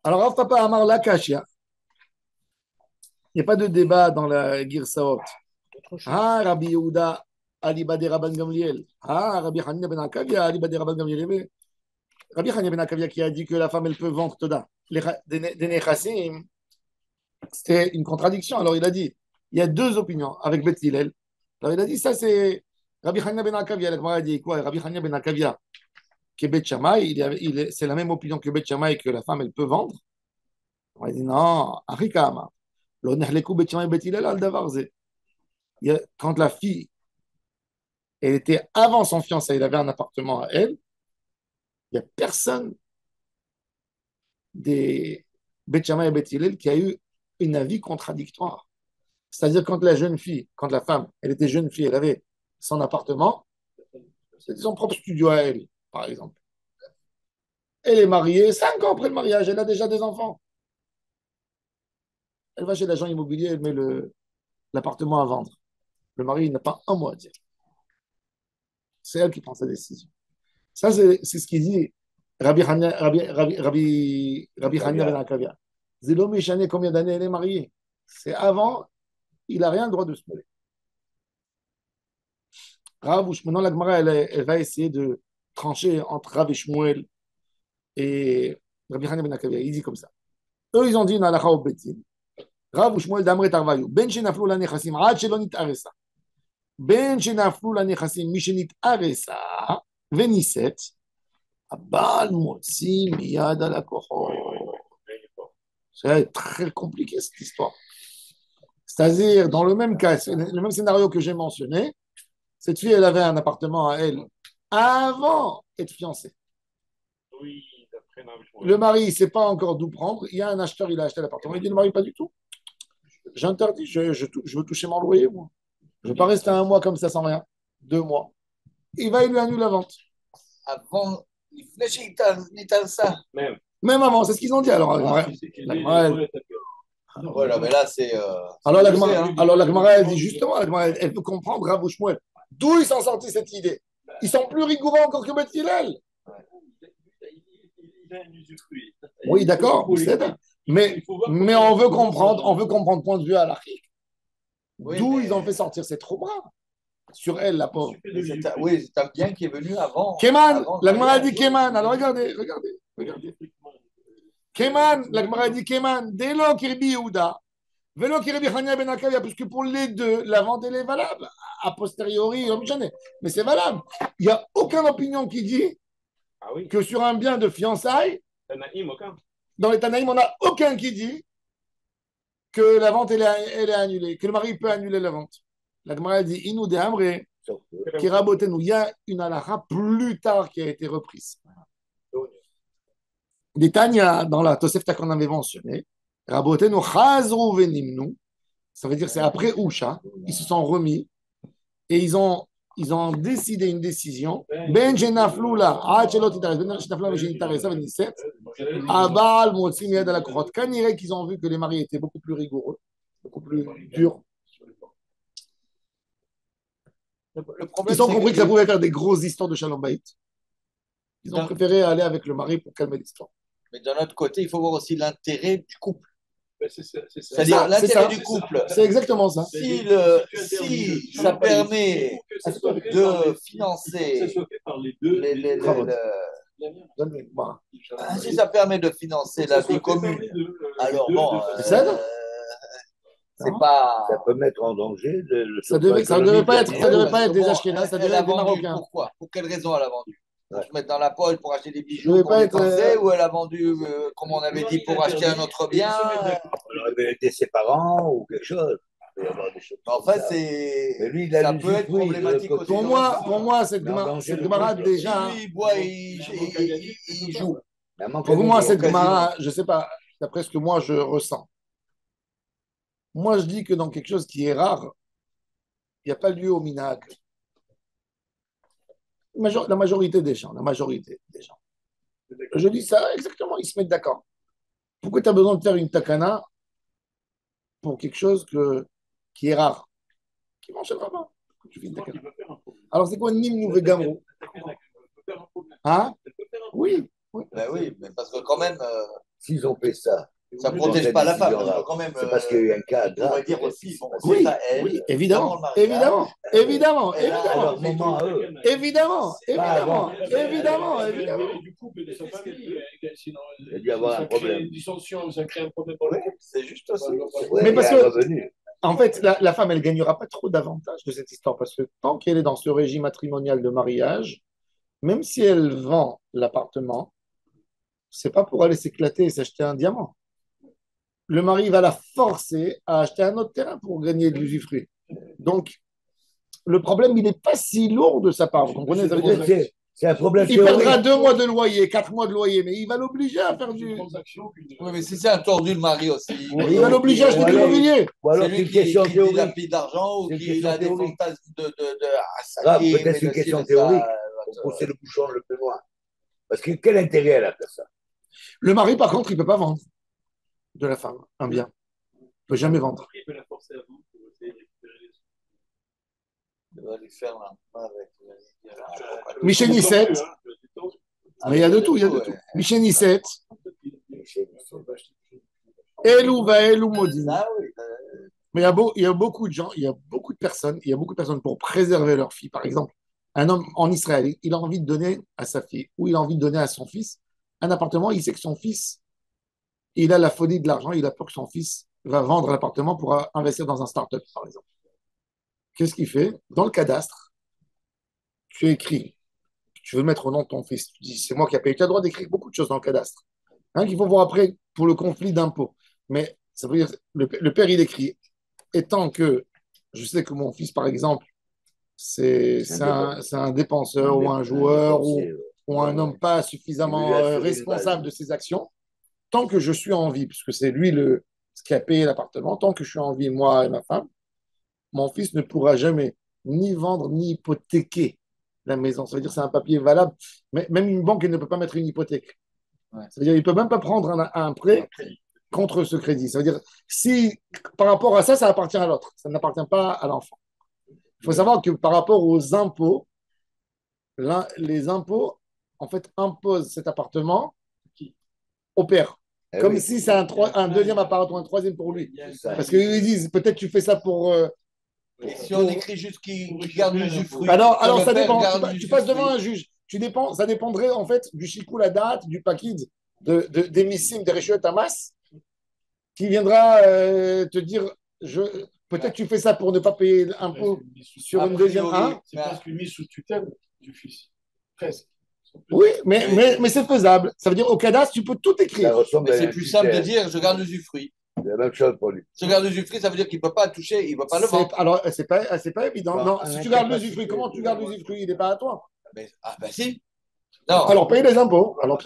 Alors, Rav Papa Amar Lakashia, il n'y a pas de débat dans la Girsaot. Ah, Rabbi Yehuda, Aliba de Rabban Gamliel. Ah, Rabbi Hanina ben Akavia, Aliba de Rabban Gamliel. Rabbi Hanina ben Akavia qui a dit que la femme, elle peut vendre Toda. Des Nechassim, c'était une contradiction. Alors, il a dit, il y a deux opinions avec Beth Hillel. Alors, il a dit, ça, c'est Rabbi Hanina ben Akavia. La Gemara a dit quoi? Rabbi Hanina ben Akavia, qui est Beth Shammai, c'est la même opinion que Beth Shammai, que la femme, elle peut vendre. On a dit, non, Arikama. Quand la fille, elle était avant son fiancé, il avait un appartement à elle, il n'y a personne des Beth Shammai et Beth Hillel qui a eu un avis contradictoire. C'est-à-dire quand la jeune fille, quand la femme, elle était jeune fille, elle avait son appartement, c'était son propre studio à elle, par exemple. Elle est mariée, 5 ans après le mariage, elle a déjà des enfants. Elle va chez l'agent immobilier, elle met l'appartement à vendre. Le mari il n'a pas un mot à dire. C'est elle qui prend sa décision. Ça, c'est ce qu'il dit Rabbi Hania Ben Akavia. Zélo Mishane, combien d'années elle est mariée? C'est avant, il n'a rien le droit de se mêler. Maintenant, la Gemara, elle va essayer de trancher entre Rav et Shmuel et Rabbi Hania Ben Akavia. Il dit comme ça. Eux, ils ont dit une halakha au Betin. Rav ou Shmuel d'Amre Tarvayu. Ben shenaflu la nechassim, ad shelonit aresa. Ben shenaflu la nechassim, mishenit aresa, veniset. Abal motzi miyad ala kocho. C'est très compliqué cette histoire. C'est-à-dire, dans le même cas, le même scénario que j'ai mentionné, cette fille, elle avait un appartement à elle avant d'être fiancée. Le mari, il ne sait pas encore d'où prendre. Il y a un acheteur, il a acheté l'appartement. Il dit, le mari, pas du tout. J'interdis, je veux toucher mon loyer, moi. Je ne veux pas rester un mois comme ça sans rien. 2 mois. Il lui annule la vente. Avant, il ça. Même avant, c'est ce qu'ils ont dit. Alors, Voilà, mais là, c'est. Alors, la Gemara, elle dit justement, la Gemara, elle peut comprendre Rav ou Shmuel. D'où ils sont sortis cette idée? Ils sont plus rigoureux encore que Beth Hillel. Oui, d'accord, mais on veut comprendre point de vue halachique. D'où ils ont fait sortir ces trop bras sur elle, la pauvre. Oui, c'est un bien qui est venu avant. Keman, la Gemara dit Keman. Alors regardez. Keman, la Gemara dit Keman, Delo Kirbi Yehuda, Velo Kirbi Hania Ben Akavia, puisque pour les deux, la vente elle est valable. A posteriori, mais c'est valable. Il n'y a aucune opinion qui dit que sur un bien de fiançailles, dans les Tanaïm, on n'a aucun qui dit que la vente elle est annulée, que le mari peut annuler la vente. La Gemara dit Inou de Amre, qui rabotenu. Il y a une halakha plus tard qui a été reprise. Des Tanya, dans la Tosefta qu'on avait mentionné, rabotenu chazru venimnu, ça veut dire c'est après Usha, ils se sont remis et ils ont décidé une décision. Ben jenaflula, ben jenaflula, ça veut dire Abal, Motsim, Yad ala Kochot. Quand il qu'ils ont vu que les maris étaient beaucoup plus rigoureux, beaucoup plus durs, ils ont compris que ça pouvait faire des grosses histoires de Shalom Bayit. Ils ont préféré aller avec le mari pour calmer l'histoire. Mais d'un autre côté, il faut voir aussi l'intérêt du couple. C'est-à-dire l'intérêt du couple. C'est exactement ça. Si ça permet de financer si ça permet de financer la vie commune, alors bon, c'est pas. Ça peut mettre en danger ça devait pas être des Ashkénazes, ça devait être des Marocains. Pourquoi? Pour quelle raison elle a vendu? Pour se mettre dans la poche pour acheter des bijoux pour les Français, ou elle a vendu, comme on avait dit, pour acheter un autre bien? Elle aurait aidé ses parents ou quelque chose. En fait, ça peut être problématique aussi. Pour moi, cette Gemara déjà. Lui, il boit, il joue. Pour moi, cette Gemara, je ne sais pas, d'après ce que moi je ressens. Moi, je dis que dans quelque chose qui est rare, il n'y a pas lieu au minag. La majorité des gens. Je dis ça exactement, ils se mettent d'accord. Pourquoi tu as besoin de faire une takana pour quelque chose qui est rare, qui mange le rabbin? Alors, c'est quoi Nimnou Vegamrou? Hein? Oui. Ben oui, mais parce que quand même, s'ils ont fait ça, ça ne protège pas la femme. Quand même, c'est parce qu'il y a eu un cas on pourrait grave. dire aussi, bon, Oui, c'est à elle, oui, évidemment, avant le mariage, évidemment, elle a évidemment, leur moment à eux. évidemment, avant. évidemment. Du couple et de sa famille. Sinon, Il a dû avoir ça un crée problème. une dissension, ça crée un problème pour le couple. c'est juste aussi. Ouais, Mais parce il y a que- un revenu. En fait, la femme, elle ne gagnera pas trop d'avantages de cette histoire parce que tant qu'elle est dans ce régime matrimonial de mariage, même si elle vend l'appartement, c'est pas pour aller s'éclater et s'acheter un diamant. Le mari va la forcer à acheter un autre terrain pour gagner de l'usufruit. Donc, le problème, il n'est pas si lourd de sa part. Vous comprenez? Ça veut dire, C'est un problème il perdra théorique. 2 mois de loyer, 4 mois de loyer, mais il va l'obliger à faire du. Oui, mais si c'est un tordu, le mari aussi. Il va l'obliger à acheter de l'immobilier. Ou alors C'est c'est lui une qui question théorique. dilapide d'argent ou C'est une qui question a des théorique. fantasmes de Grave, peut-être une question théorique. Pour pousser le bouchon le plus loin. Parce que quel intérêt elle a à faire ça? Le mari, par contre, il ne peut pas vendre de la femme un bien. Il ne peut jamais vendre. Il peut la forcer à vendre pour essayer de récupérer les sous. Il va lui faire un pas avec. Michel Nisset, mais il y a de tout, il y a de tout. Michel Nisset, Elou va Elou Modine. Ah oui, Mais il y a beaucoup de gens, il y a beaucoup de personnes pour préserver leur fille. Par exemple, un homme en Israël, il a envie de donner à sa fille ou il a envie de donner à son fils un appartement. Il sait que son fils, il a la folie de l'argent, il a peur que son fils va vendre l'appartement pour investir dans un start-up, par exemple. Qu'est-ce qu'il fait? Dans le cadastre, tu écris, tu veux mettre au nom de ton fils. Tu dis, c'est moi qui ai payé. Tu as le droit d'écrire beaucoup de choses dans le cadastre. Hein, qu'il faut voir après pour le conflit d'impôts. Mais ça veut dire, le père, il écrit, et tant que je sais que mon fils, par exemple, c'est un dépenseur ou un joueur ou un homme pas suffisamment responsable de ses actions, tant que je suis en vie, puisque c'est lui ce qui a payé l'appartement, tant que je suis en vie, moi et ma femme, mon fils ne pourra jamais ni vendre ni hypothéquer la maison. Ça veut dire que c'est un papier valable. Mais même une banque, elle ne peut pas mettre une hypothèque. Ouais. Ça veut dire qu'il ne peut même pas prendre un prêt contre ce crédit. Ça veut dire si par rapport à ça, ça appartient à l'autre. Ça n'appartient pas à l'enfant. Il faut savoir que par rapport aux impôts, les impôts, en fait, imposent cet appartement au père. Comme oui. si c'est un deuxième appartement, un troisième pour lui. Ça. Parce qu'ils disent, peut-être tu fais ça pour... Et si on écrit juste qui garde l'usufruit. Alors ça le père dépend. garde Tu passes devant l'usufruit. un juge. Ça dépendrait en fait du chikou la date, du pakid, des missim, des réchiotes à masse, qui viendra te dire peut-être tu fais ça pour ne pas payer l'impôt sur une deuxième. Hein? C'est presque une mise sous tutelle du fils. Presque. Oui, mais c'est faisable. Ça veut dire au cadastre, tu peux tout Ça écrire. ressemble Mais à c'est un plus simple de tuteur. dire je garde l'usufruit. C'est la même chose pour lui. Je garde l'usufruit, ça veut dire qu'il ne peut pas toucher, il ne peut pas le vendre. Alors, c'est pas évident. Bon, Non, un si tu gardes incapacité l'usufruit, comment tu gardes l'usufruit? Il n'est pas à toi. Ah ben si. Non, Alors, paye les impôts. Alors,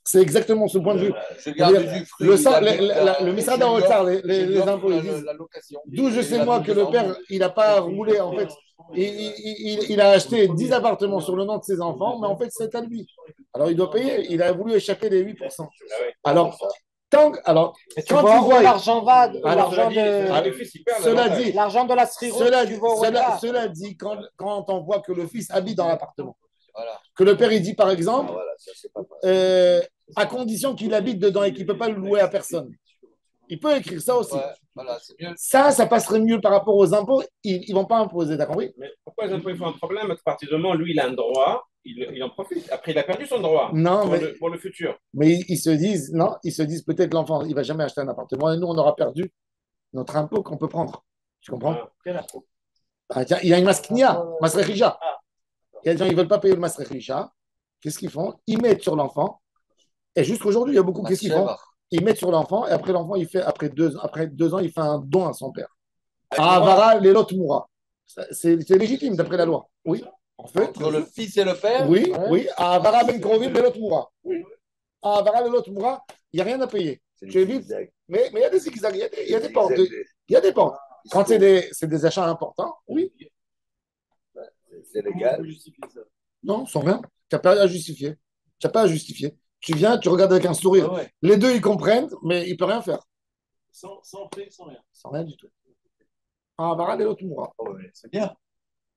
c'est exactement ce point de vue. je garde l'usufruit. Le Misrad Haotzar, les impôts, ils disent. La location. D'où je sais moi que le père, il n'a pas roulé, en fait. Il a acheté 10 appartements sur le nom de ses enfants, mais en fait, c'est à lui. Alors, il doit payer. Il a voulu échapper les 8%. Alors, quand tu vois l'argent va, Alors, l'argent l'argent de la sriroute, cela dit, quand on voit que le fils habite dans l'appartement, Voilà. que le père, il dit, par exemple, Ah, voilà, ça, c'est pas pareil. à condition qu'il habite dedans et qu'il ne peut pas le louer à personne. Il peut écrire ça aussi. Ouais, voilà, c'est mieux. Ça passerait mieux par rapport aux impôts. Ils ne vont pas imposer, d'accord? Oui. Mais pourquoi les impôts ils font un problème? À partir du moment où lui, il a un droit, il en profite. Après, il a perdu son droit Non, pour le futur. mais ils se disent, non, ils se disent peut-être l'enfant, il ne va jamais acheter un appartement et nous, on aura perdu notre impôt qu'on peut prendre. Tu comprends? Tiens, il y a une masknia, masrechija. Il y a des gens qui ne veulent pas payer le masrechija. Qu'est-ce qu'ils font? Ils mettent sur l'enfant. Et jusqu'aujourd'hui, il y a beaucoup, qu'est-ce qu'ils font? Ils mettent sur l'enfant et après l'enfant, il fait, après 2 ans, il fait un don à son père. Avara lelot moura. C'est légitime d'après la loi. Oui. En fait. Entre le fils et le père. Oui, oui. Avara ben krovim lelot moura. Oui. Avara lelot moura, il n'y a rien à payer. Tu évites. Mais il y a des zigzags, il y a des pentes. Il y a des pentes. Quand c'est des achats importants, oui. C'est légal. Non, sans rien. Tu n'as pas à justifier. Tu n'as pas à justifier. Tu viens, tu regardes avec un sourire. Ah ouais. Les deux, ils comprennent, mais il ne peut rien faire. Sans prêt, sans rien. Sans rien du tout. Avara lelot moura. C'est bien.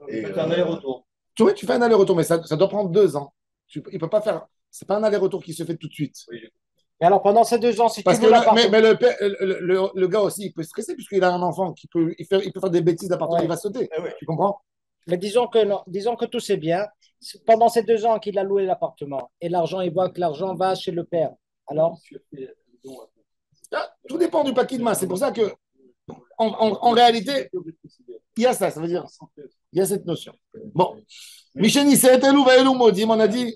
Et, Tu fais un aller-retour. Tu vois, tu fais un aller-retour, mais ça doit prendre 2 ans. Il peut pas faire. C'est pas un aller-retour qui se fait tout de suite. Oui. Mais alors, pendant ces 2 ans, si tu Parce que loues là, l'appartement. mais le gars aussi, il peut stresser puisqu'il a un enfant qui peut, il peut faire des bêtises, l'appartement, Ouais. il va sauter. Ah ouais. Tu comprends? Mais disons que non, disons que tout c'est bien. Pendant ces 2 ans qu'il a loué l'appartement et l'argent, il voit que l'argent va chez le père. Alors, Ah, tout dépend du paquet de main. C'est pour ça que, en réalité, il y a ça. Ça veut dire, il y a cette notion. Bon. Michel c'est Elou va Elou Modim, on a dit.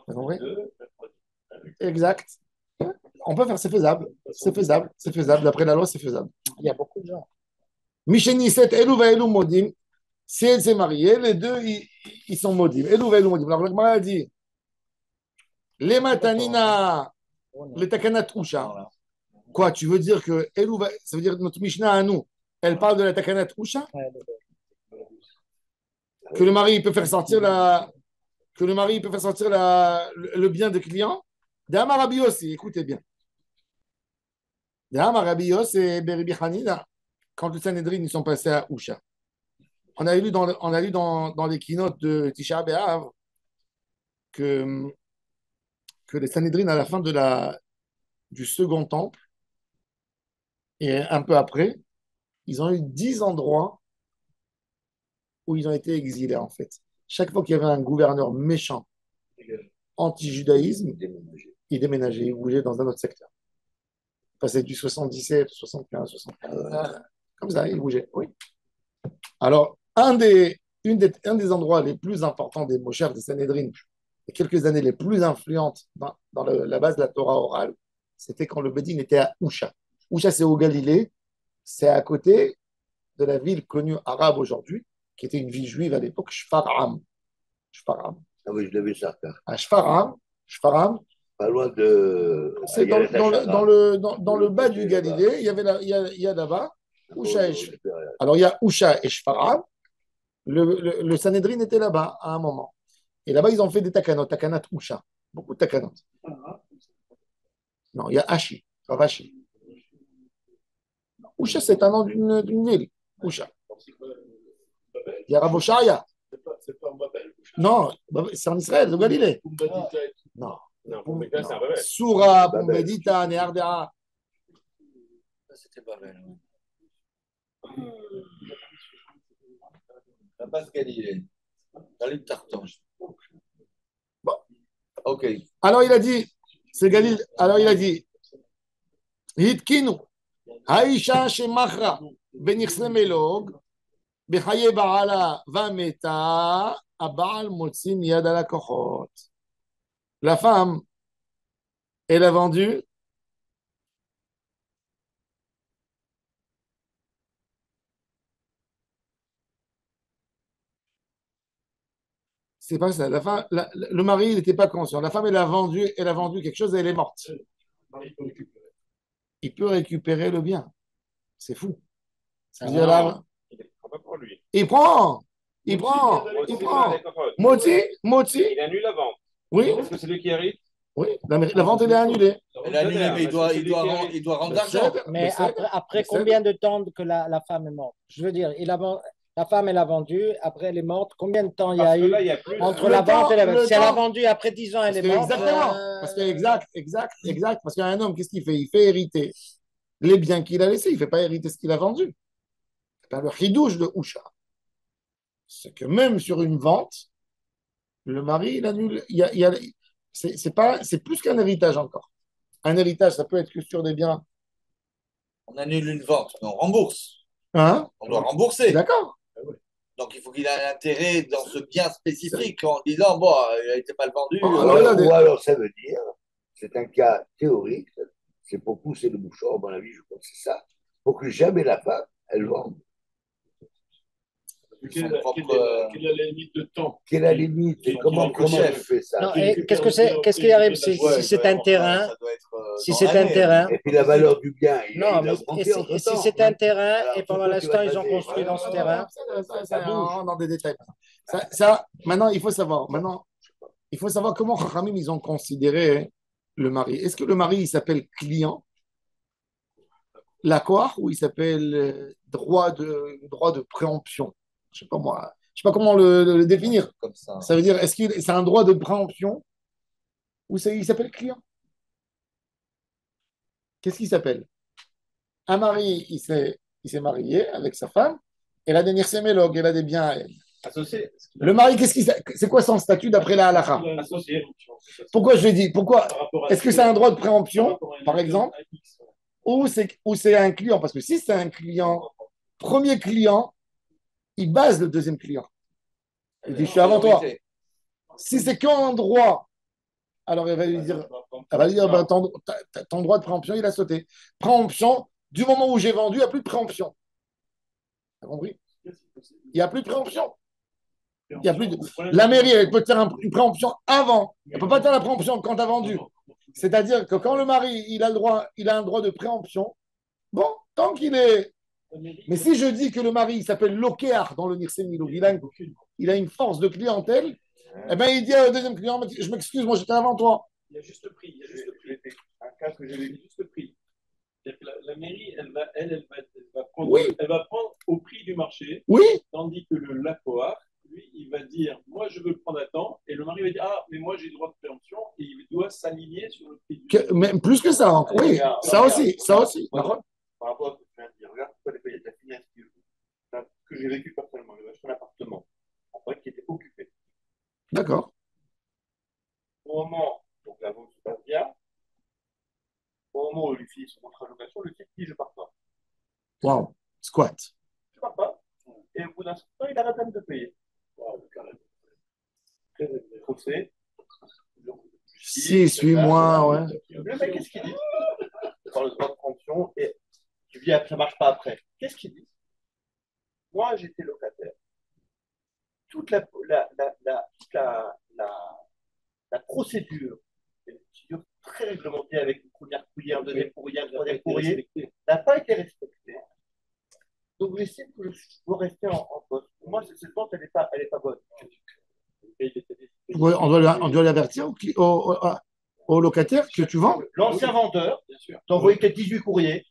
Vous comprenez? Exact. On peut faire, c'est faisable. C'est faisable. C'est faisable. D'après la loi, c'est faisable. il y a beaucoup de gens. Michel Nisset, Elou va Elou Modim. Si elle s'est mariée, les deux, ils sont Modim. Elou va Elou Modim. Alors, le Gemara a dit les matanina, les takanat usha. Quoi, tu veux dire que Elou va, ça veut dire que notre Mishnah à nous, elle parle de la takanat usha? Que le mari peut faire sortir le bien de client. D'Amar Rabbi Yossi, écoutez bien. D'Amar Rabbi Yossi et Beribi Hanina, quand le Sanhedrin ils sont passés à Usha. On a lu dans les keynotes de Tisha B'Av que les Sanhedrin, à la fin du second temple, et un peu après, ils ont eu 10 endroits où ils ont été exilés, en fait. Chaque fois qu'il y avait un gouverneur méchant, anti-judaïsme, il déménageait, il bougeait dans un autre secteur. Il passait du 77, 75, 75, comme ça, il bougeait, oui. Alors, un des endroits les plus importants des Mosher, des Sanhedrin, et quelques années les plus influentes dans la base de la Torah orale, c'était quand le Bedin était à Usha. Usha, c'est au Galilée, c'est à côté de la ville connue arabe aujourd'hui, qui était une ville juive à l'époque, Shfaram. Shfaram. Ah oui, je l'ai vu ça. À Shfaram, Pas loin de. c'est dans le bas du Galilée, il y a là-bas, Usha et Shfaram. Alors il y a Usha et Shfaram. Le Sanhedrin était là-bas à un moment. Et là-bas, ils ont fait des takanat Usha. Beaucoup de takanot. Non, il y a Ashi, Ravashi. Usha, c'est un nom d'une ville. Usha. Il y a Raboshaya. C'est pas en Babel. Non, c'est en Israël, au Galilée. Non. Non, pour Médita, c'est un Babel. Soura, Pumbedita, Neardea. C'était Babel. La base Galilée. Dans les Tartans. Bon. Ok. Alors il a dit, c'est Galilée. Alors il a dit, Hitkinu, Aisha Shemachra, Benichsemelog, Bechaye Baala, Vameta, Abal Motsim Yad ala Kochot. La femme, elle a vendu. C'est pas ça. Le mari, il n'était pas conscient. La femme, elle a vendu quelque chose et elle est morte. Il peut récupérer le bien. C'est fou. Ça veut dire là, Il ne prend pas pour lui. il prend. Moti. Il annule la vente. Oui. Est-ce que c'est lui qui hérite? Oui. La vente, elle est annulée. Elle a annulé, mais il doit rendre l'argent. Mais après combien de temps que la femme est morte? Je veux dire, la femme, elle a vendu, après elle est morte. Combien de temps il y a eu entre la vente et la vente? Si elle a vendu après 10 ans, elle est morte. Exactement. Parce que exact. Parce qu'un homme, qu'est-ce qu'il fait? Il fait hériter les biens qu'il a laissés. Il ne fait pas hériter ce qu'il a vendu. C'est pas le chidouche de Usha. C'est que même sur une vente, le mari, il annule. C'est plus qu'un héritage encore. Un héritage, ça peut être que sur des biens. On annule une vente, mais on rembourse. Hein? On doit rembourser. D'accord. Donc il faut qu'il ait un intérêt dans ce bien spécifique en disant bon, il a été mal vendu. Ou alors ça veut dire, c'est un cas théorique, c'est pour pousser le bouchon, à mon avis, je crois que c'est ça, pour que jamais la femme, elle vende. Quelle est la limite de temps? Quelle est la limite? Et comment elle fait ça? Non, qu'est-ce qui arrive si c'est un terrain? Si c'est un terrain. Et puis la valeur du bien. Non, mais si c'est un terrain et pendant l'instant ils ont construit dans ce terrain. Ça bouge dans des détails. Maintenant, il faut savoir. Comment Khamim ils ont considéré le mari. Est-ce que le mari il s'appelle client l'accord ou il s'appelle droit de préemption. Je sais pas moi. Je sais pas comment le définir. Comme ça. Ça veut dire, est-ce qu'il c'est un droit de préemption ou il s'appelle client? Qu'est-ce qu'il s'appelle? Un mari, il s'est marié avec sa femme, elle a des nirsémélog, elle a des biens à elle. Associé. Le mari, c'est quoi son statut d'après la halakha? Associé. Pourquoi je l'ai dit? Pourquoi? Est-ce que c'est un droit de préemption, par exemple, ou c'est un client? Parce que si c'est un client, premier client, il base le deuxième client. Il dit, je suis avant toi. Si c'est qu'un droit, alors elle va lui dire bah, ton droit de préemption, il a sauté. Préemption, du moment où j'ai vendu, il n'y a plus de préemption. Tu as compris? Il n'y a plus de préemption. Il y a plus de... La mairie, elle peut te faire une préemption avant. Elle ne peut pas te faire la préemption quand tu as vendu. C'est-à-dire que quand le mari, il a un droit de préemption, bon, tant qu'il est. Mais si je dis que le mari, il s'appelle Lokéar dans le Nirsemilou, il a une force de clientèle, eh bien, il dit au deuxième client, je m'excuse, moi j'étais avant toi. Il y a juste le prix. Il y a juste le prix. Un cas que j'ai vu, juste le prix. C'est-à-dire que la mairie, elle va prendre, Oui. Elle va prendre au prix du marché. Oui. Tandis que le Lapoar, lui, il va dire, moi je veux le prendre à temps. Et le mari va dire, ah, mais moi j'ai le droit de préemption. Et il doit s'aligner sur le prix du Mais plus que ça, hein. Oui, ça aussi. Par rapport à ce que tu viens de dire, regarde pourquoi il y a de la finesse que j'ai vécu personnellement. J'ai acheté un appartement en fait qui était occupé. D'accord. Au moment, donc la vente se passe bien, au moment où il finit son contrat de location, le type dit je pars pas. Wow. Squat. Je pars pas. Et au bout d'un certain temps, il arrête même de payer. Procès. 6, 8 mois, ouais. Le mec, qu'est-ce qu'il dit? Par le droit de préemption, et tu dis ça marche pas après. Qu'est-ce qu'il dit? Moi, j'étais locataire. Toute la procédure, une procédure très réglementée avec une première courrier, un deuxième courrier, un troisième courrier, n'a pas été respectée. Donc, j'estime que je dois rester en poste. Pour moi, cette vente, elle n'est pas bonne. Ouais, on doit l'avertir au locataire que tu vends. L'ancien vendeur, t'as envoyé peut-être 18 courriers.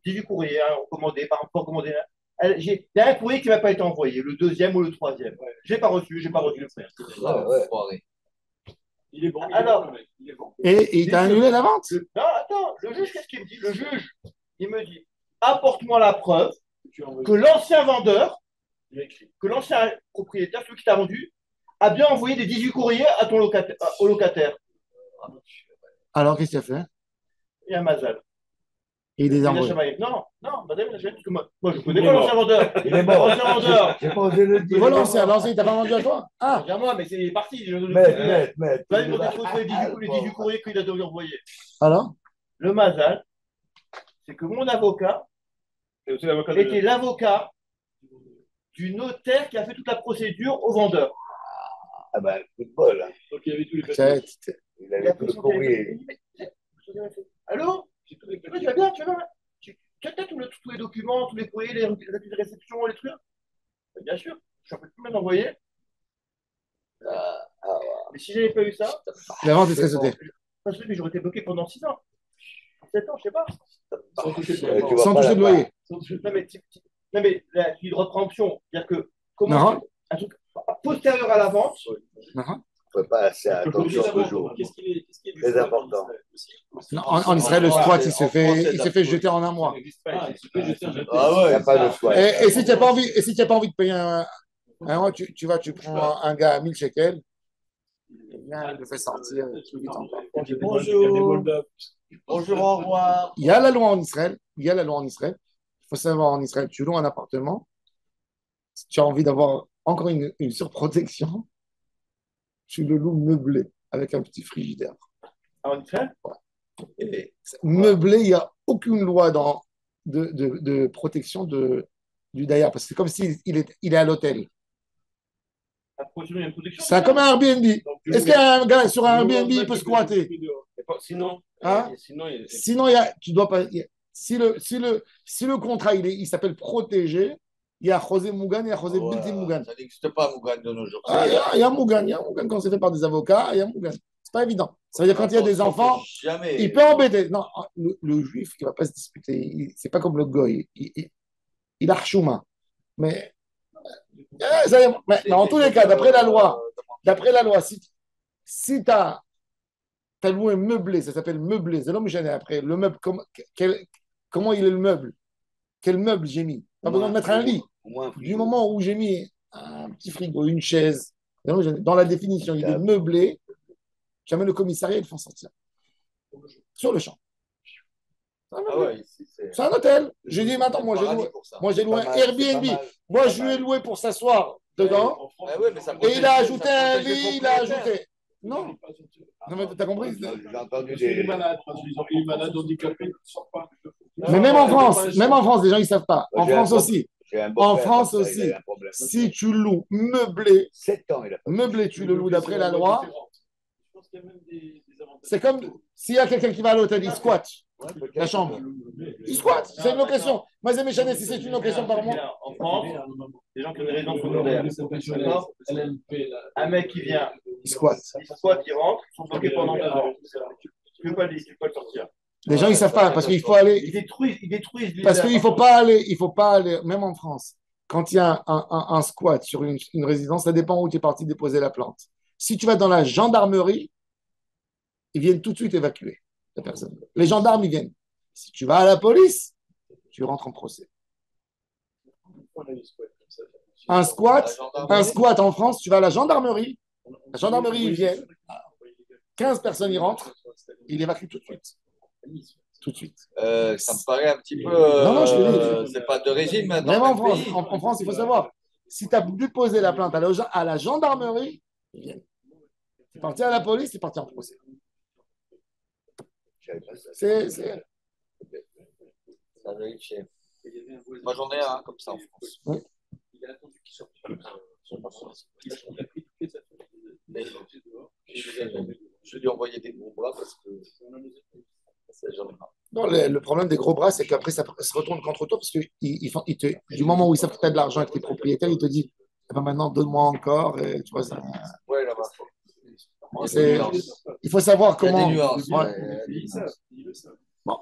18 courriers, hein, commandés, par rapport commandé. Il y a un courrier qui ne va pas été envoyé, le deuxième ou le troisième. J'ai pas reçu le frère. Il est bon. Alors, il est bon. Et il t'a annulé la vente? Non, attends, le juge, qu'est-ce qu'il me dit? Le juge, il me dit, apporte-moi la preuve que l'ancien vendeur, que l'ancien propriétaire, celui qui t'a vendu, a bien envoyé des 18 courriers à ton au locataire. Alors, qu'est-ce qu'il a fait? Il y a un mazal. Et il les a envoyés. Non, madame, parce que moi, je connais pas l'ancien vendeur. Il est mort. L'ancien vendeur. J'ai pas osé le dire. L'ancien, il t'a pas vendu à toi? Ah, Bien moi, mais il est parti. Mais. Là, ils m'ont retrouvé les 18 courriers qu'il a dû envoyer. alors? Le mazal, c'est que mon avocat était l'avocat du notaire qui a fait toute la procédure au vendeur. Ah ben, coup de bol. Hein. Donc il y avait tous les papiers. Il avait tout le courrier. Allô? Tu vas bien? Tu as tous les documents, tous les courriers, les actes de réception, les trucs? Bien sûr, je suis un peu plus même envoyé. Mais si j'avais pas eu ça, La vente est très sautée. parce que j'aurais été bloqué pendant 6 ans. 7 ans, je sais pas. Sans toucher Sans toucher de loyer. Non, mais là, il y a droit de préemption. C'est-à-dire que comment un truc postérieur à la vente. Il ne faut pas assez attention toujours. Qu'est-ce qui est Très important. En Israël, le squat, il se fait jeter en un mois. Ah ouais, il n'y a pas de squat. Et si tu n'as pas envie de payer un mois, tu prends un gars à 1000 shekels, il le fait sortir. Bonjour. Bonjour, au revoir. Il y a la loi en Israël. Il faut savoir, en Israël, tu loues un appartement. Si tu as envie d'avoir encore une surprotection, tu le loues meublé avec un petit frigidaire. En Israël? Et meublé, il n'y a aucune loi de protection du Daïr, parce que c'est comme s'il est à l'hôtel. C'est comme un Airbnb. Est-ce qu'un gars sur un Airbnb il peut squatter? Sinon, tu dois pas. Si le contrat il s'appelle protégé, il y a José Mougan et il y a José Bilti Mougan. Ça n'existe pas, Mougan, de nos jours. Il y a Mougan quand c'est fait par des avocats, il y a Mougan. pas évident. Ça veut dire quand il y a des enfants, jamais. il peut embêter. Non, le juif, il ne va pas se disputer. C'est pas comme le goy. Il a chouma. Mais, mais en tous les cas, d'après la loi, si tu as loué meublé, ça s'appelle meublé, c'est l'homme gêné après. Le meuble, comment il est le meuble? Quel meuble j'ai mis? Pas besoin de mettre un lit. Du moment où j'ai mis un petit frigo, une chaise, dans la définition, il est meublé, j'amène le commissariat, ils le font sortir. Sur le champ. C'est un hôtel. J'ai dit, maintenant, moi j'ai loué un Airbnb. Moi, je lui ai loué pour s'asseoir dedans. Et il a ajouté un lit, il a ajouté. Non. Non, mais t'as compris? J'ai entendu des malades, handicapés, mais même en France, les gens, ils ne savent pas. En France aussi. En France aussi. Si tu loues meublé, 7 ans, il a meublé, tu le loues d'après la loi. C'est comme s'il y a quelqu'un qui va à l'hôtel, il squatte la chambre. Il squatte, c'est une location. Moi, c'est méchané si c'est une location par mois. En France, les gens qui ont des résidences secondaires, un mec qui vient, il squatte, il rentre, ils sont bloqués pendant 2 ans. Tu peux pas le sortir. Les gens, ils ne savent pas parce qu'il faut aller. Ils détruisent. Parce qu'il ne faut pas aller, même en France. Quand il y a un squat sur une résidence, ça dépend où tu es parti déposer la plainte. Si tu vas dans la gendarmerie, ils viennent tout de suite évacuer la personne. Les gendarmes, ils viennent. Si tu vas à la police, tu rentres en procès. Un squat en France, tu vas à la gendarmerie, ils viennent, 15 personnes y rentrent, ils évacuent tout de suite. Tout de suite. Ça me paraît un petit peu. Non, je te dis. C'est pas de régime. Même en France, en France, il faut savoir. Si tu as déposé la plainte à la gendarmerie, ils viennent. Tu es parti à la police, tu es parti en procès. C'est. Moi, j'en ai un comme ça en France. Oui. Il a attendu qu'il sorte. Je lui ai envoyé des gros bras parce que. Non, le problème des gros bras, c'est qu'après, ça se retourne contre toi parce que du moment où ils savent que tu as de l'argent et que tu es propriétaire, ils te disent eh ben maintenant, donne-moi encore. Et, tu vois, ça, ouais, là-bas. Il faut savoir comment. Il y a des nuances. Ouais. Bon.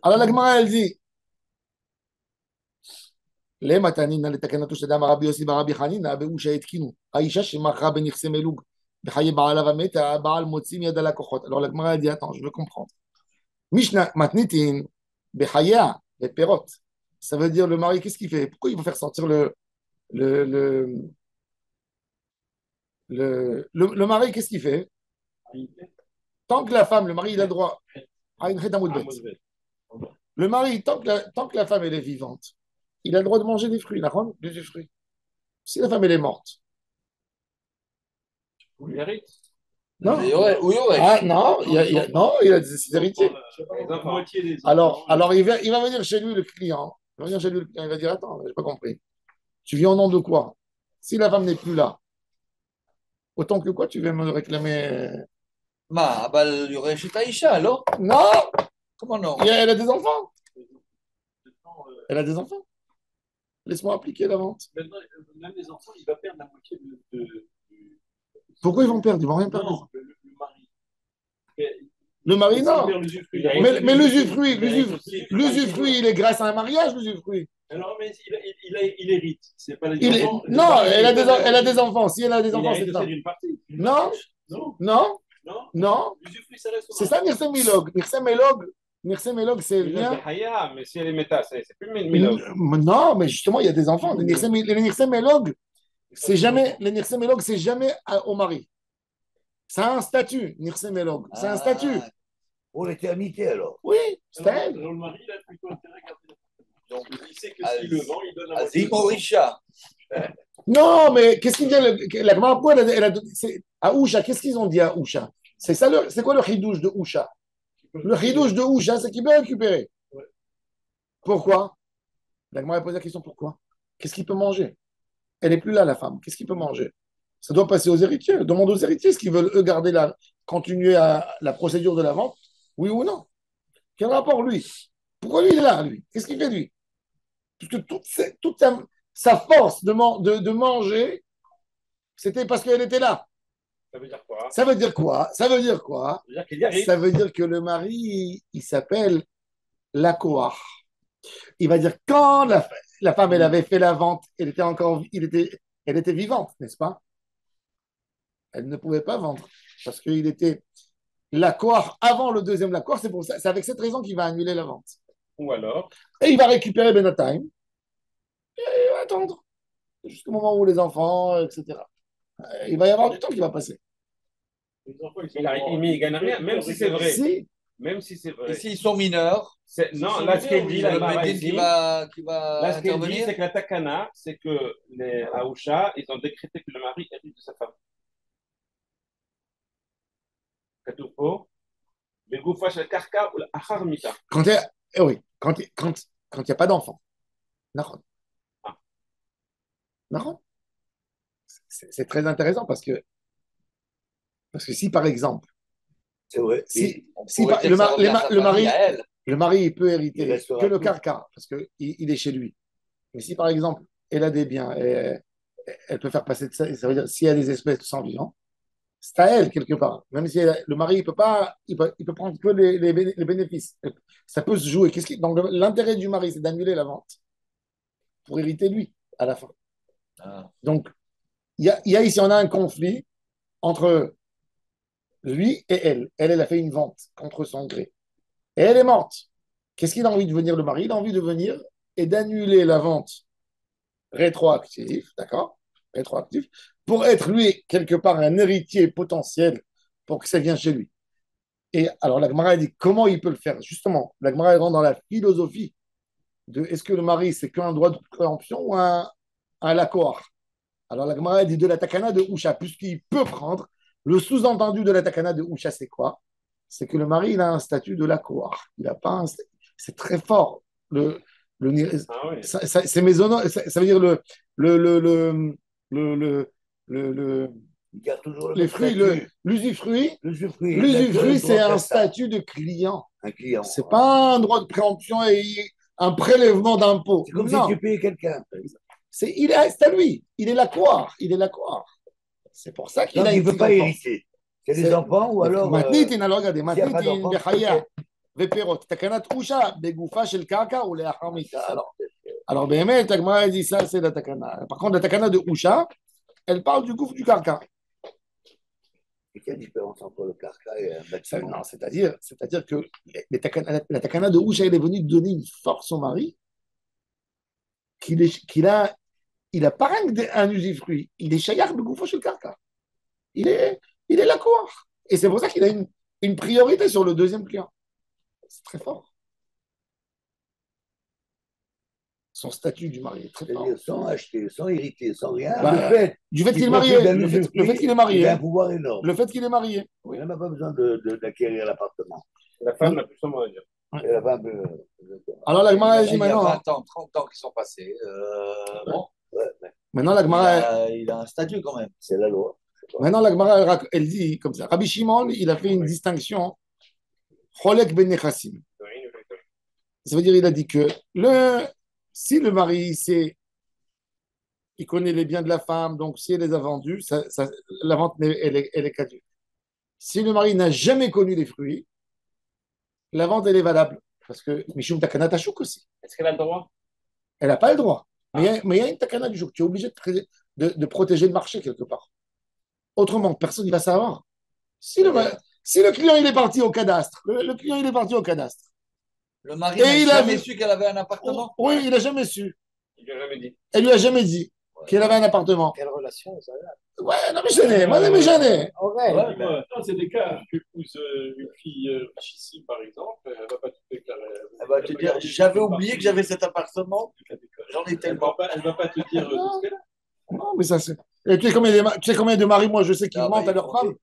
Alors, la Gemara, elle dit les matanin, les takanatou, shadam Rabbi Yossi, Rabbi Hanina, beusha etkinu. Aïcha, shemachra benirse melug. Bechaye baal avameta, baal motzim yad ala kochot. Alors, la Gemara, elle dit attends, je veux comprendre. Mishna matnitin, bechaya, les perot. Ça veut dire le mari, qu'est-ce qu'il fait? Pourquoi il veut faire sortir le mari, qu'est-ce qu'il fait? Tant que la femme, le mari, il a droit à une le mari, tant que la femme, elle est vivante, il a le droit de manger des fruits, des fruits. Si la femme, elle est morte. Il hérite. Non. Oui, ah, non, il a des héritiers. Alors il va venir chez lui, le client. Il va dire attends, j'ai pas compris. Tu vis au nom de quoi? Si la femme n'est plus là, autant que quoi tu viens me réclamer? Il y aurait chez Taïcha, alors? Non! Comment non? Elle a des enfants. Elle a des enfants. Laisse-moi appliquer la vente. Même les enfants, il va perdre la moitié de... Pourquoi ils vont perdre? Ils vont rien perdre. Non, le mari. Le mari, non. Mais l'usufruit, il est grâce à un mariage, l'usufruit. Alors, mais il hérite. C'est pas non, elle a des enfants. Si elle a des enfants, c'est ça. Non. C'est ça, Nirse Melog, c'est bien. Mais si elle est méta, c'est plus Melog. Non, mais justement, il y a des enfants. Les Nirse Melog, c'est jamais au mari. C'est un statut, Nirse Melog. C'est un statut. Pour l'éternité, alors. Oui, c'est elle. Le mari, il a plutôt intérêt à garder. Donc, il sait que s'il le vend, il donne à Zimorisha. Non, mais qu'est-ce qu'il dit la Gemara, pourquoi à Ousha, qu'est-ce qu'ils ont dit à Ousha? C'est ça, c'est quoi le chidouche de Ousha? Le chidouche de Ousha, c'est qu'il peut récupérer. Pourquoi? La Gemara pose la question pourquoi? Qu'est-ce qu'il peut manger? Elle n'est plus là, la femme. Qu'est-ce qu'il peut manger? Ça doit passer aux héritiers. Demande aux héritiers ce qu'ils veulent, eux, continuer à la procédure de la vente. Oui ou non? Quel rapport, lui? Pourquoi lui, il est là, lui? Qu'est-ce qu'il fait, lui? Puisque toute sa force de manger, c'était parce qu'elle était là. Ça veut dire quoi? Ça veut dire quoi? Ça veut dire quoi? Ça veut dire qu'il y arrive. Ça veut dire que le mari, il s'appelle Lakoar. Il va dire quand la femme, elle avait fait la vente, elle était vivante, n'est-ce pas? Elle ne pouvait pas vendre parce qu'il était Lakoar avant le deuxième Lakoar. C'est pour ça, c'est avec cette raison qu'il va annuler la vente. Ou alors? Et il va récupérer Benatime et il va attendre jusqu'au moment où les enfants, etc. Il va y avoir du temps qui va passer. Les enfants, Il gagne rien, même si c'est vrai. Si. Même si c'est vrai. Et s'ils sont mineurs, Non, là, ce qu'elle dit, le la Mara Bedin ici, qui va là, ce qu'elle dit, intervenir. c'est que la Takana, c'est que les Aoucha, ils ont décrété que le mari hérite de sa femme. Katoupo, le Goufash al Karka ou l'Achar Mita. Oui, quand il n'y a pas d'enfant. Nahon. Ah. Nahon. C'est très intéressant parce que si, par exemple, C'est vrai. le mari il peut hériter Il restera que le plus. carca parce qu'il il est chez lui. Mais si, par exemple, elle a des biens, elle peut faire passer de ça, ça veut dire s'il y a des espèces de sang vivant, c'est à elle quelque part. Même si le mari, il peut prendre que les bénéfices. Ça peut se jouer. Donc, l'intérêt du mari, c'est d'annuler la vente pour hériter lui à la fin. Ah. Donc, il y a ici, on a un conflit entre lui et elle. Elle a fait une vente contre son gré. Et elle est morte. Qu'est-ce qu'il a envie de venir, le mari? Il a envie de venir et d'annuler la vente rétroactive, d'accord? Rétroactive, pour être lui, quelque part, un héritier potentiel pour que ça vienne chez lui. Et alors, la Gemara dit comment il peut le faire? Justement, la Gemara rentre dans la philosophie de est-ce que le mari, c'est qu'un droit de préemption ou un lakoar? Alors, la Gemara dit de la takana de Usha, puisqu'il peut prendre. Le sous-entendu de la takana de Usha, c'est quoi? C'est que le mari, il a un statut de lakoar. Il n'a pas un. C'est très fort. C'est mésono, ça veut dire Il garde toujours les fruits, l'usufruit. L'usufruit, C'est un statut de client. Un client. C'est pas un droit de préemption et un prélèvement d'impôt. C'est comme non. si tu payais quelqu'un. C'est à lui. Il est lakoar. C'est pour ça qu'il a. Il ne veut pas hériter. C'est des enfants ou alors. Matnitin, alors regardez, Matnitin, Bechaya, Veperot, Takanat Usha, Begoufa, Shel Kaka ou les Achamita. Alors, Béhémet, Tagmara dit ça, c'est la Takana. Par contre, la Takana de Usha, elle parle du gouffre du Karka. Et quelle différence entre le Karka et un bâtiment? Non, c'est-à-dire que la Takana de Usha, elle est venue donner une force au mari qu'il a pas un usufruit, il est Shayar Begoufa, Shel Kaka. Il est la cour. Et c'est pour ça qu'il a une priorité sur le deuxième client. C'est très fort. Son statut du mari est très fort. Sans acheter, sans hériter, sans rien. Du fait qu'il est marié. Le fait qu'il est marié. Il a un pouvoir énorme. Le fait qu'il est marié. Oui. Il n'a pas besoin d'acquérir l'appartement. La femme a plus ou moins à dire. Et la femme, alors la Gemara dit maintenant. Il y a 20 ans, 30 ans qui sont passés. Bon. Ouais, maintenant la Gemara. Il a un statut quand même. C'est la loi. Maintenant la Gemara, elle dit comme ça. Rabbi Shimon, il a fait une distinction. Cholek ben Nechassim. Ça veut dire, il a dit que si le mari il connaît les biens de la femme, donc si elle les a vendus, la vente elle est caduque. Si le mari n'a jamais connu les fruits, la vente elle est valable. Parce que Mishum Takana Tashuk aussi. Est-ce qu'elle a le droit? Elle n'a pas le droit. Mais il y a une Takana du jour. Tu es obligé de protéger le marché quelque part. Autrement, personne ne va savoir. Si le client il est parti au cadastre, le client il est parti au cadastre. Le mari n'a jamais su qu'elle avait un appartement? Oui, il n'a jamais su. Il lui a jamais dit. Elle lui a jamais dit qu'elle avait un appartement. Quelle relation ça a? Ouais, non mais gêné, moi mais gêné. C'est des cas. Tu épouses une fille richissime, par exemple, elle ne va pas tout déclarer. Elle va te dire, j'avais oublié que j'avais cet appartement. J'en ai tellement. Elle ne va pas te dire tout ce qu'elle a. Non, mais ça c'est. Et tu sais combien de maris, moi je sais qu'ils mentent à leur femme?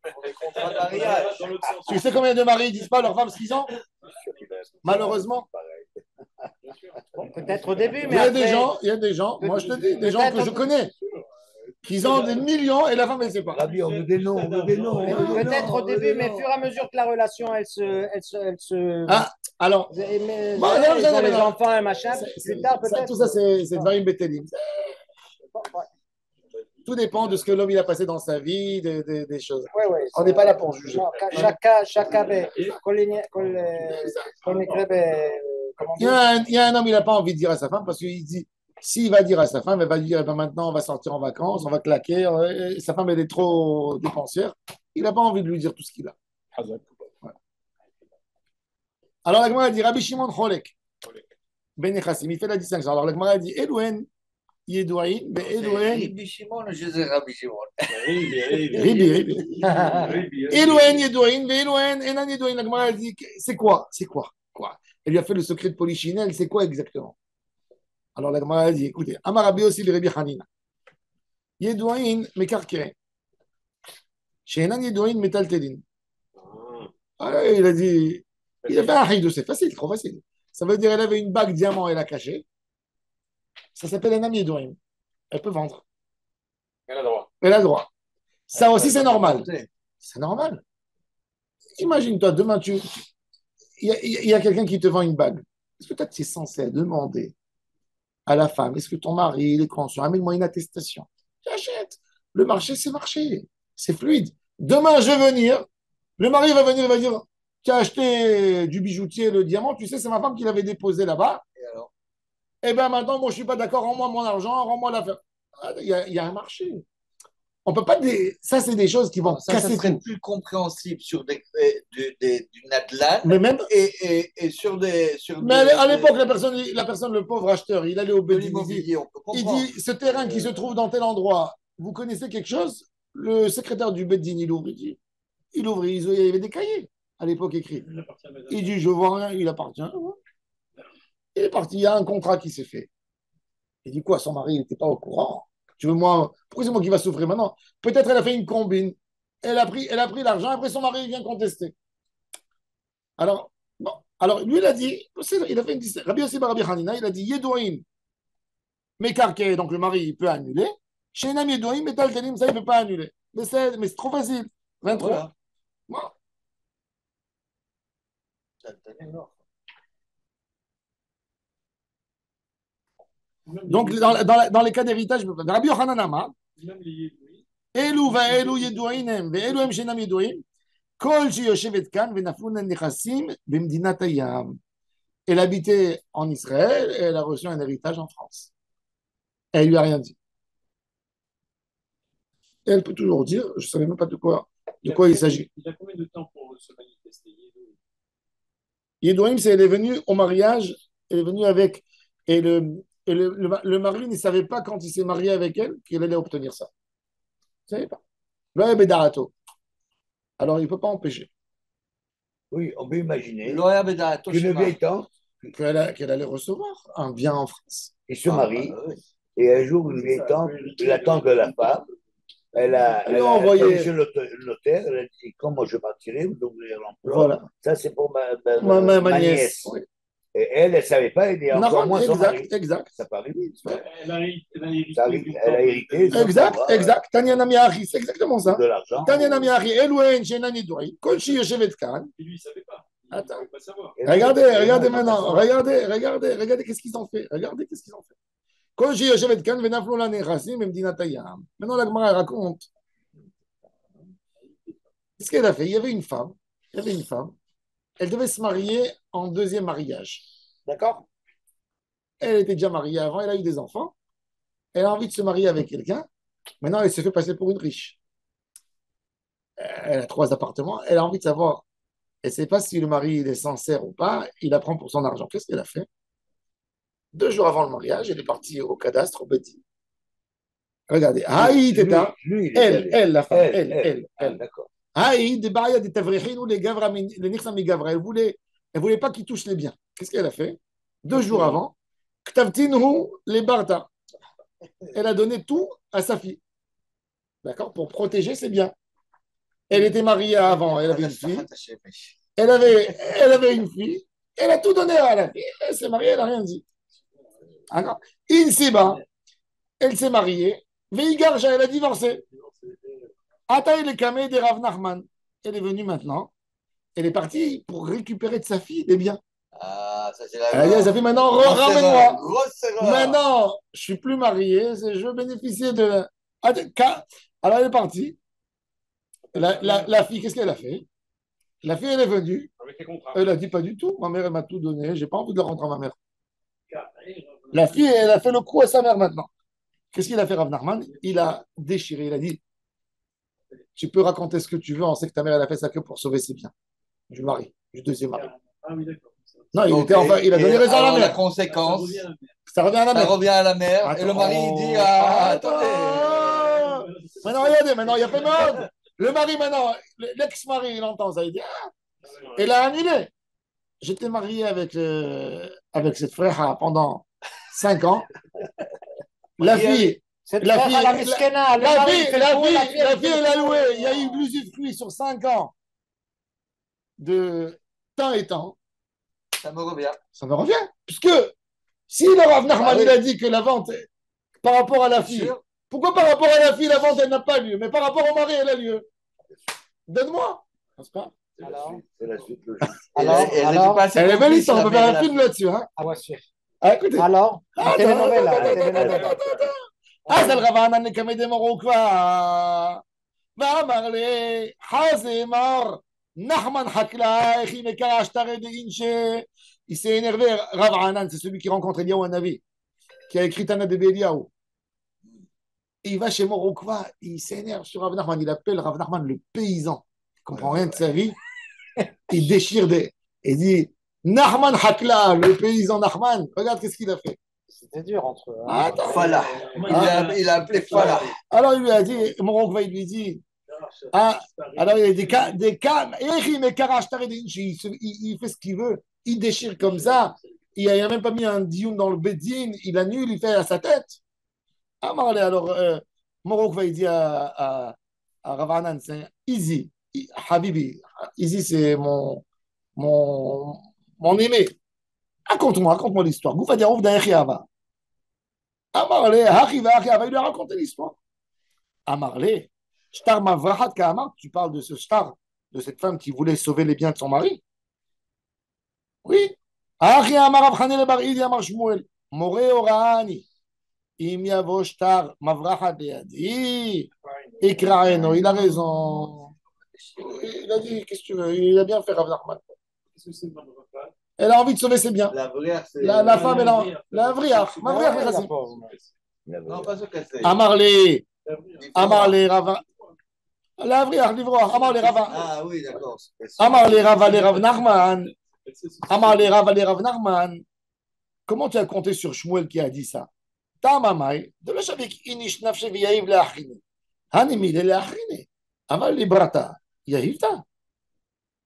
Tu sais combien de maris ils disent pas à leur femme ce qu'ils ont? Malheureusement. Peut-être au début, mais il y a des gens, moi je te dis, des gens que je connais, qui ont des millions et la femme elle ne sait pas. Rabbi, on veut des noms, Peut-être au début, mais au fur et à mesure que la relation, elle se... Ah, alors. Ils ont les enfants et machin. Plus tard, peut-être. Tout ça, c'est Dvarim Betelim. Tout dépend de ce que l'homme il a passé dans sa vie, des choses. Oui, oui. On n'est pas là pour juger. Non, chaque cas, Il y a un homme, il n'a pas envie de dire à sa femme parce qu'il dit, s'il va dire à sa femme, elle va dire, eh ben maintenant, on va sortir en vacances, on va claquer. Et sa femme, elle est trop dépensière. Il n'a pas envie de lui dire tout ce qu'il a. Voilà. Alors, la Gemara dit, Rabbi Shimon Cholek, Ben Yechassim, il fait la distinction. Alors, la Gemara dit, Elouen, Yedouin, Ben Elouen. Rabbi Shimon, je sais Rabbi Shimon. Ribi. Elouen, Yedouin, Ben Elouen, Enan Yedouin. La Gemara dit, c'est quoi? Quoi? Elle lui a fait le secret de Polichinelle, c'est quoi exactement? Alors la Gemara dit, écoutez, Amar Rabbi aussi le Rabbi Hanina. Yedouin mekarkeren. Shenan Yedouin metaltelin. Alors il a dit, il a fait un haïdou, c'est facile, trop facile. Ça veut dire elle avait une bague diamant, elle a caché. Ça s'appelle un ami Yedouin. Elle peut vendre. Elle a le droit. Elle a le droit. Ça aussi c'est normal. C'est normal. Imagine-toi, demain il y a quelqu'un qui te vend une bague. Est-ce que toi tu es censé demander à la femme, est-ce que ton mari il est conscient? Amène-moi une attestation. J'achète. Le marché, c'est marché. C'est fluide. Demain, je vais venir. Le mari va venir, il va dire, tu as acheté du bijoutier, le diamant, tu sais, c'est ma femme qui l'avait déposé là-bas. Et alors? Eh bien, maintenant, moi, je ne suis pas d'accord, rends-moi mon argent, rends-moi l'affaire. Il y a un marché. On peut pas. Ça, c'est des choses qui vont ça casser serait tout. plus compréhensible sur du Nadlan Mais même. et sur des. Mais à l'époque, la personne, le pauvre acheteur, il allait au de Bédine. l'immobilier, on peut Il comprendre. dit, ce terrain qui se trouve dans tel endroit, vous connaissez quelque chose? Le secrétaire du Bédine, il ouvre. Il ouvre. Il y avait des cahiers à l'époque écrits. Il dit, je vois rien, il appartient. Il est parti. Il y a un contrat qui s'est fait. Il dit quoi? Son mari n'était pas au courant. Tu veux moi? Pourquoi c'est moi qui va souffrir maintenant? Peut-être elle a fait une combine. Elle a pris l'argent. Après, son mari vient contester. Alors, bon. Alors, lui, il a dit, il a fait une distinction. Rabbi Yossi bar Rabbi Hanina, il a dit, Yedouin, Mekarke, donc le mari, il peut annuler. Chez un ami Yedouin, Metal Telim, ça, il ne peut pas annuler. Mais c'est trop facile. 23. Voilà. Bon. Donc, dans les cas d'héritage, Rabbi Yochanan Amar, Elou va Elou Yedouinem, ve Elou em shenam Yedouim, Kol sheyoshevet kan, venaflun nechassim, b'mdinat hayam. Elle habitait en Israël et elle a reçu un héritage en France. Et elle lui a rien dit. Et elle peut toujours dire, je ne savais même pas de quoi il s'agit. Il a combien de temps pour se manifester? Yedouim, c'est elle est venue au mariage, elle est venue avec, et le mari ne savait pas quand il s'est marié avec elle qu'il allait obtenir ça. Il ne savait pas. Alors il ne peut pas empêcher. Oui, on peut imaginer Loya Bedato qu'une Shema. vieille tante, Qu'elle allait recevoir un bien en France. il se marie, et un jour, une vieille tante, la tante de la femme, elle a envoyé chez le notaire, elle a dit, comment je partirai, vous ouvrir l'emploi. Voilà. Ça, c'est pour Ma nièce. Oui. Et elle ne savait pas, elle est encore moins son mari. Exact. Ça peut arriver. Elle a hérité. Elle a hérité. Exact. Tanya Namiachi, c'est exactement ça. De l'argent. Tanya Namiachi, Elouen, Shenani Douri, Kolchi Yoshevet Kan. Et lui, il ne savait pas. Attends. Il ne pouvait pas savoir. Regardez maintenant. Regardez qu'est-ce qu'ils ont fait. Kolchi Yoshevet Kan, Venaflo la Nechassim, Memdinat Hayam. Maintenant, la Gemara raconte. Qu'est-ce qu'elle a fait? Il y avait une femme. Elle devait se marier en deuxième mariage. D'accord? Elle était déjà mariée avant, elle a eu des enfants. Elle a envie de se marier avec quelqu'un. Maintenant, elle se fait passer pour une riche. Elle a 3 appartements. Elle a envie de savoir. Elle ne sait pas si le mari il est sincère ou pas. Il la prend pour son argent. Qu'est-ce qu'elle a fait? 2 jours avant le mariage, elle est partie au cadastre, au Bédine. Regardez. Aïe, Teta. Elle, la femme. Elle. D'accord. Aïe, des barrières des tavrichines ou les gavra, les nixami gavra. Elle voulait pas qu'ils touchent les biens. Qu'est-ce qu'elle a fait? 2 jours avant, Ktavtinhu les barta. Elle a donné tout à sa fille. D'accord? Pour protéger ses biens. Elle était mariée avant, elle avait une fille. Elle avait une fille. Elle a tout donné à la fille. Elle s'est mariée, elle n'a rien dit. D'accord? Insiba, elle s'est mariée. Veigarja, elle a divorcé. Ataï le kamé de Rav Nachman. Elle est venue maintenant. Elle est partie pour récupérer de sa fille des biens. Ah, ça c'est la Ça fait maintenant, ramène-moi. Grosse erreur. Maintenant, je ne suis plus marié, je veux bénéficier de. Alors, elle est partie. La fille, qu'est-ce qu'elle a fait? La fille, elle est venue. Avec les contrats. Elle a dit pas du tout. Ma mère, elle m'a tout donné. J'ai pas envie de le rendre à ma mère. La fille, elle a fait le coup à sa mère maintenant. Qu'est-ce qu'il a fait, Rav Nachman? Il a déchiré. Il a dit tu peux raconter ce que tu veux. On sait que ta mère, elle a fait ça que pour sauver ses biens. Du mari, du deuxième mari. Ah oui, d'accord. Non, il a donné raison à la alors, mère. la conséquence, Ça revient à la ça mère. revient à la mère. Et le Attends. mari, il dit attendez. Maintenant, regardez, maintenant, il y a fait mode. Le mari, maintenant, l'ex-mari, il entend ça. Il dit il a annulé. J'étais marié avec cette frère pendant 5 ans. La fille, Cette la frère fille, à la miskena, le mari, il fait le coup, la fille, elle a loué. Il y a eu l'usufruit sur 5 ans de temps et temps. Ça me revient. Ça me revient. Puisque si le Rav Nachman, il a dit que la vente, par rapport à la fille, pourquoi par rapport à la fille, la vente, elle n'a pas lieu, mais par rapport au mari, elle a lieu? Donne-moi. N'est-ce pas? C'est la suite logique. Alors, elle est belle histoire, on peut faire un film là-dessus. Hein? Ah ouais, sûr. Ah, écoutez. Alors, telenovela. אז על רב ענן נקמא דמרו כבר, ואמר לי, חזה מר, נחמן חקלה, איך היא מקרה שטרי דאינשה. Il s'est énervé, Rav Hanan, c'est celui qui rencontre Eliyahu Hanavi, qui a écrit Tana de Eliyahu. Il va chez Morokva, il s'énerve sur Rav Nachman, il appelle Rav Nachman le paysan, il comprend rien de sa vie, il déchire il dit, Nachman Hakla, le paysan Nachman, regarde qu'est-ce qu'il a fait. C'était dur entre eux. Attends. Falah. Il a appelé Falah. Alors il lui a dit, Morokva, il lui dit, alors il a dit, il fait ce qu'il veut, il déchire comme ça, il n'a même pas mis un dioun dans le beddin, il annule, il fait à sa tête. Alors, Morokva, il dit à Rav Hanan, c'est easy, Habibi, easy, c'est mon aimé. Raconte-moi l'histoire. Goufa diarouf d'Achi Ava. Amarle, Hachi Vachi Ava, il lui a raconté l'histoire. Amarle, Shtar Mavrahat Kahamar, tu parles de ce Shtar, de cette femme qui voulait sauver les biens de son mari. Oui. Hachi Amar Avchane le Bar Idi Amar Shmuel, More Orani, Im Yavo Shtar Mavrahat Beadi, Ikraeno, il a raison. Il a dit, qu'est-ce que tu veux? Il a bien fait Rav Nachman. Qu'est-ce que c'est le Mavrahat? Elle a envie de sauver ses biens. La vriar, c'est. La femme, elle a. La vriar. Ma vriar, la c'est pauvre. Non, pas ce qu'elle c'est. Amarlé. Amarlé, Rava. La vriar, l'ivroir. Amarlé, Rava. Ah oui, d'accord. Amarlé, Rava, les Rav Nachman. Amarlé, Rava, les Rav Nachman. Comment tu as compté sur Shmuel qui a dit ça? Tamamai. De la chavik inish nafshe viyaïv la achine. Hanimi la achine. Amal li brata. Yahivta.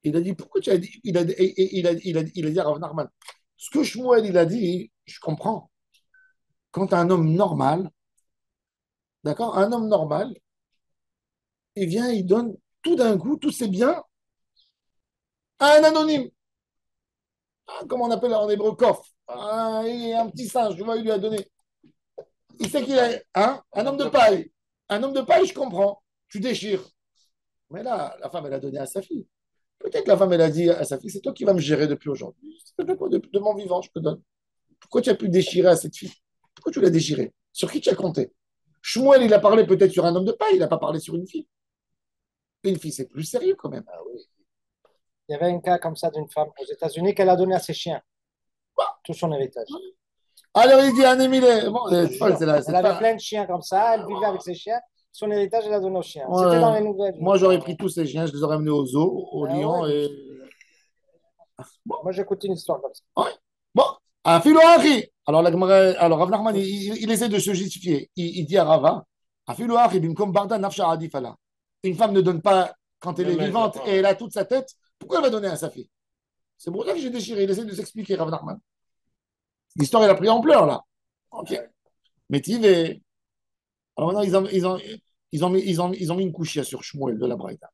Il a dit, pourquoi tu as dit, il a dit à Rav Nachman, ce que Shmuel, il a dit, je comprends. Quand un homme normal, d'accord, un homme normal, il vient, il donne tout d'un coup, tous ses biens à un anonyme. Comme on appelle en hébreu, kof. Un petit singe, tu vois, il lui a donné. Il sait qu'il a un homme de paille. Un homme de paille, je comprends. Tu déchires. Mais là, la femme, elle a donné à sa fille. Peut-être la femme, elle a dit à sa fille, c'est toi qui vas me gérer depuis aujourd'hui. De mon vivant, je te donne. Pourquoi tu as pu déchirer à cette fille? Pourquoi tu l'as déchirée? Sur qui tu as compté? Shmuel, il a parlé peut-être sur un homme de paille, il n'a pas parlé sur une fille. Une fille, c'est plus sérieux quand même. Ah oui. Il y avait un cas comme ça d'une femme aux États-Unis qu'elle a donné à ses chiens. Tout son héritage. Alors il dit à Émile, bon, elle avait plein de chiens comme ça, elle vivait avec ses chiens. Son héritage, elle a donné aux chiens. Ouais. C'était dans les nouvelles. Moi, j'aurais pris tous ces chiens, je les aurais amenés au zoo, au lion. Ouais. Et... Bon. Moi, j'écoute une histoire comme ça. Ouais. Bon, un philo Hari. Alors, Rav Nachman, il essaie de se justifier. Il dit à Rava, un philo Hari, bimkom barda nafsha adifala. Une femme ne donne pas quand elle est vivante et elle a toute sa tête. Pourquoi elle va donner à sa fille? C'est pour ça que j'ai déchiré. Il essaie de s'expliquer, Rav Nachman. L'histoire, elle a pris ampleur, là. Ok. Mais Tivé. Alors maintenant, ils ont mis une couchia sur Shmuel de la Braïta.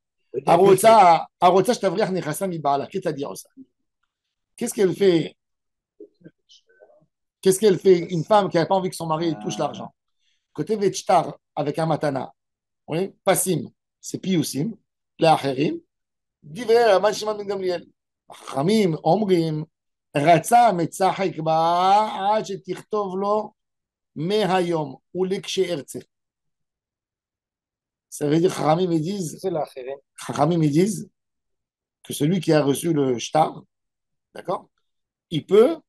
Arotza, je t'avrière Nechasam Ibala. Qu'est-ce à dire ça? Qu'est-ce qu'elle fait? Qu'est-ce qu'elle fait? Une femme qui n'a pas envie que son mari touche l'argent. Côté Vetchtar avec un matana. Oui, Passim, c'est Piusim. Les Acherim. Diver, Manchima Ben Gamliel. Chamim, Omrim. רצה מצחק בה עד שתכתוב לו מהיום ולכשארצה. Ça veut dire, Chachamim, ils disent que celui qui a reçu le shtar, d'accord, il peut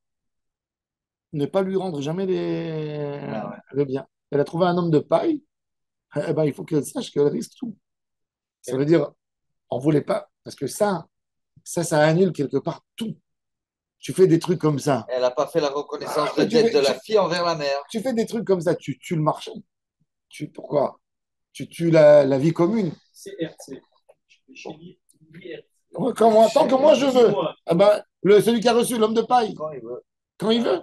ne pas lui rendre jamais le bien. Elle a trouvé un homme de paille, eh ben, il faut qu'elle sache qu'elle risque tout. Ça veut dire, on ne voulait pas, parce que ça annule quelque part tout. Tu fais des trucs comme ça. Elle n'a pas fait la reconnaissance de dette de la fille envers la mère. Tu fais des trucs comme ça, tu tues le marchand. Pourquoi? Tu tues la vie commune. C'est RC. Tant que moi je veux. Ah ben, celui qui a reçu l'homme de paille. Quand il veut. Quand il veut.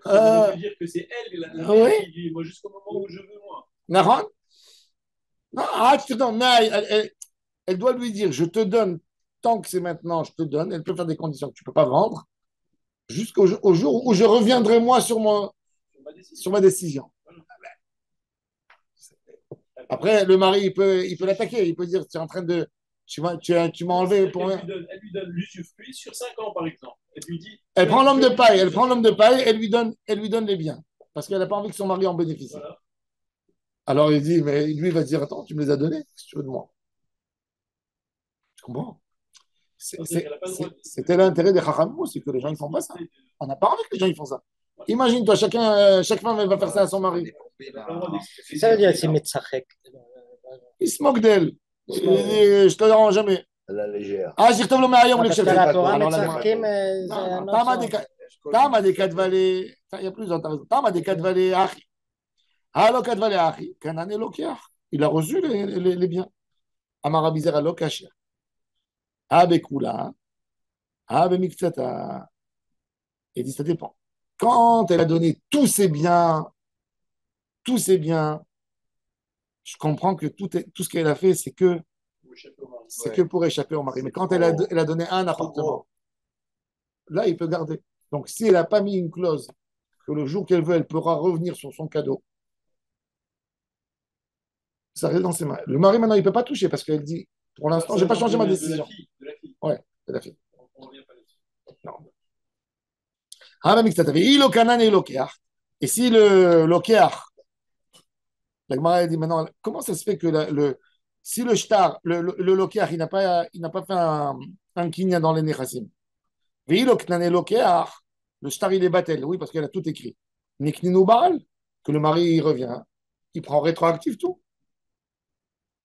Ça veut dire que c'est elle, la mère, qui dit, moi, jusqu'au moment où je veux, moi. Naran? Non, tu te donnes. Mais elle doit lui dire, je te donne, tant que c'est maintenant, je te donne. Elle peut faire des conditions que tu ne peux pas vendre, jusqu'au jour où je reviendrai, moi, sur ma décision. Après, le mari, il peut l'attaquer. Il peut dire, tu es en train de... Tu m'as enlevé pour rien. Elle lui donne l'usufruit sur 5 ans, par exemple. Elle prend l'homme de paille, elle lui donne les biens. Parce qu'elle n'a pas envie que son mari en bénéficie. Voilà. Alors il dit, mais lui il va dire, attends, tu me les as donnés, qu'est-ce que tu veux de moi? Tu comprends? C'était l'intérêt des Chachamim, c'est que les gens ne font pas ça. On n'a pas envie que les gens ils font ça. Imagine-toi, chaque femme, elle va faire ça à son mari. Ça veut dire c'est Metzachek. Il se moque d'elle. Je te le rends jamais. La légère. Ah, j'y retrouve le meilleur, on le cherche. La Torah Metzachim, Tama des quatre vallées. Il y a plusieurs raisons. Tama des quatre vallées, Achi. Alo quatre vallées, Achi. Kanan Elokiach. Il a reçu les biens. Amarabizer Alo Kashir. Abe Kula. Abe Miktsata. Il dit, ça dépend. Quand elle a donné tous ses biens, je comprends que tout ce qu'elle a fait, c'est que pour échapper au mari. Mais quand elle a donné un appartement, là, il peut garder. Donc, si elle n'a pas mis une clause que le jour qu'elle veut, elle pourra revenir sur son cadeau, ça reste dans ses mains. Le mari, maintenant, il ne peut pas toucher parce qu'elle dit, pour l'instant, je n'ai pas changé ma décision. De la fille. Ouais, de la fille. On ne revient pas là-dessus. Non. Et si le lokeach, la Gemara dit maintenant, comment ça se fait que si le shtar, le lokeach, il n'a pas fait un kinyan dans les nechassim. Le shtar, il est battel, oui, parce qu'elle a tout écrit. Nikninu baal, que le mari il revient, il prend rétroactif tout.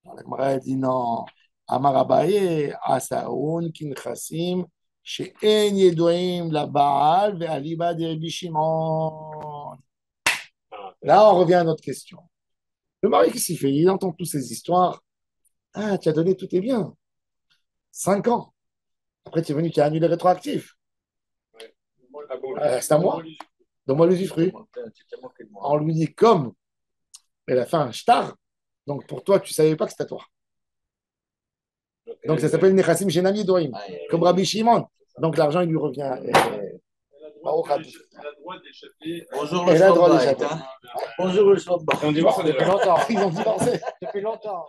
La Gemara dit non. Amar Abaye, Asaoun, Kinchasim, She'en Yedoim, la Baal, Ve'aliba de Rabbi Shimon. Là, on revient à notre question. Le mari, qu'est-ce qu'il fait? Il entend toutes ces histoires. Ah, tu as donné tous tes biens. 5 ans. Après, tu es venu, tu as annulé rétroactif. C'est à moi. Donne-moi l'usufruit. On lui dit comme elle a fait un shtar. Donc, pour toi, tu ne savais pas que c'était à toi. Donc, ça s'appelle Nechassim Shenami Doim, comme Rabbi Shimon. Donc, l'argent, il lui revient. Elle a le droit d'échapper. Bonjour le Shlombaït. Bonjour le Shlombaït. On divorce déjà. Depuis longtemps. Ils ont divorcé. Depuis longtemps.